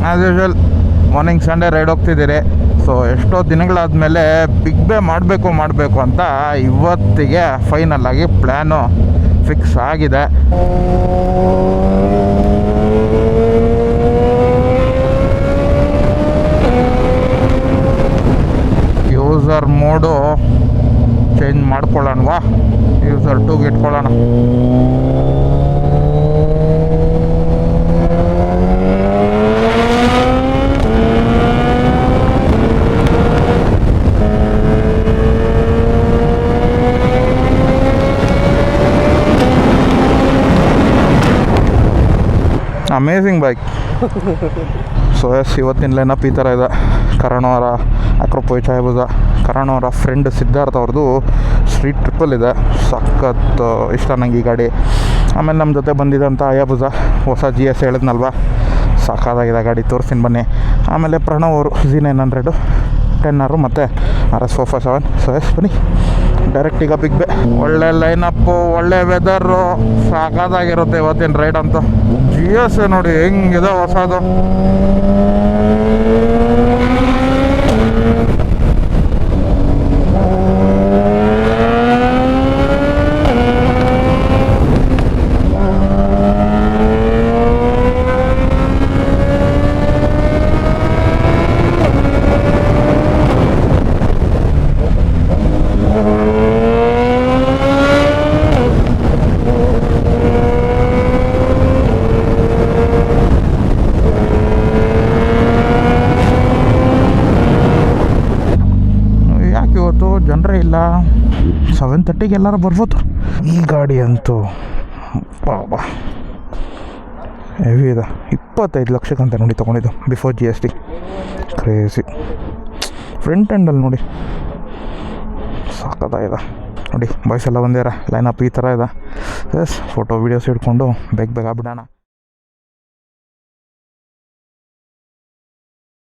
As usual morning Sunday ride ಹೋಗ್ತಿದ್ದೀರಿ. So ಎಷ್ಟೋ ದಿನಗಳಾದಮೇಲೆ ಬಿಗ್ ಬೇ ಮಾಡಬೇಕು ಅಂತ ಇವತ್ತಿಗೆ ಫೈನಲ್ ಆಗಿ ಪ್ಲ್ಯಾನು ಫಿಕ್ಸ್ ಆಗಿದೆ. ಯೂಸರ್ ಮೋಡು ಚೇಂಜ್ ಮಾಡ್ಕೊಳ್ಳೋಣವಾ, ಯೂಸರ್ 2ಗೆ ಇಟ್ಕೊಳ್ಳೋಣ. Amazing bike. ಸೊ ಎಸ್, ಇವತ್ತಿನ ಲೈನಪ್ ಈ ಥರ ಇದೆ. ಕರಣ್ ಅವರ ಅಕ್ರೋಪೋಯ್ ಛಾಯಾಭುಜ, ಕರಣ್ ಅವರ ಫ್ರೆಂಡ್ ಸಿದ್ಧಾರ್ಥ ಅವ್ರದ್ದು ಸ್ಟ್ರೀಟ್ ಟ್ರಿಪ್ಪಲ್ ಇದೆ. ಸಖತ್ ಇಷ್ಟ ನಂಗೆ ಈ ಗಾಡಿ. ಆಮೇಲೆ ನಮ್ಮ ಜೊತೆ ಬಂದಿದ್ದಂಥ ಅಯಾಭುಜ ಹೊಸ GS ಹೇಳಿದ್ನಲ್ವ, ಸಾಕಾಗಿದೆ ಗಾಡಿ, ತೋರಿಸ್ತೀನಿ ಬನ್ನಿ. ಆಮೇಲೆ ಪ್ರಣವ್ ಅವರು Z900 10R ಮತ್ತು RS 457. ಸೊ ಎಸ್, ಬನ್ನಿ ಡೈರೆಕ್ಟ್ ಈಗ ಬಿಗ್ ಬೇ. ಒಳ್ಳೆ ಲೈನಪ್ಪು, ಒಳ್ಳೆ ವೆದರು, ಸಾಕಾಗಿರುತ್ತೆ ಇವತ್ತಿನ ರೈಡ್ ಅಂತ. GS ನೋಡಿ ಹೆಂಗಿದೆ ಹೊಸದು. ಜನರೇ ಇಲ್ಲ, 7:30ಗೆ ಎಲ್ಲರೂ ಬರ್ಬೋದು. ಈ ಗಾಡಿ ಅಂತೂ ಬಾಬಾ ಹೆವಿ ಇದೆ. 25 ಲಕ್ಷಕ್ಕಂತ ನೋಡಿ ತೊಗೊಂಡಿದ್ದು, ಬಿಫೋರ್ GST. ಕ್ರೇಜಿ. ಫ್ರಂಟ್ ಎಂಡಲ್ಲಿ ನೋಡಿ ಸಾಕಾಗಿದೆ ನೋಡಿ. ಬಾಯ್ಸ್ ಎಲ್ಲ ಬಂದಿದ್ದಾರೆ. ಲೈನಪ್ ಈ ಥರ ಇದೆ. ಎಸ್, ಫೋಟೋ ವೀಡಿಯೋಸ್ ಹಿಡ್ಕೊಂಡು ಬೇಗ ಬಿಡೋಣ.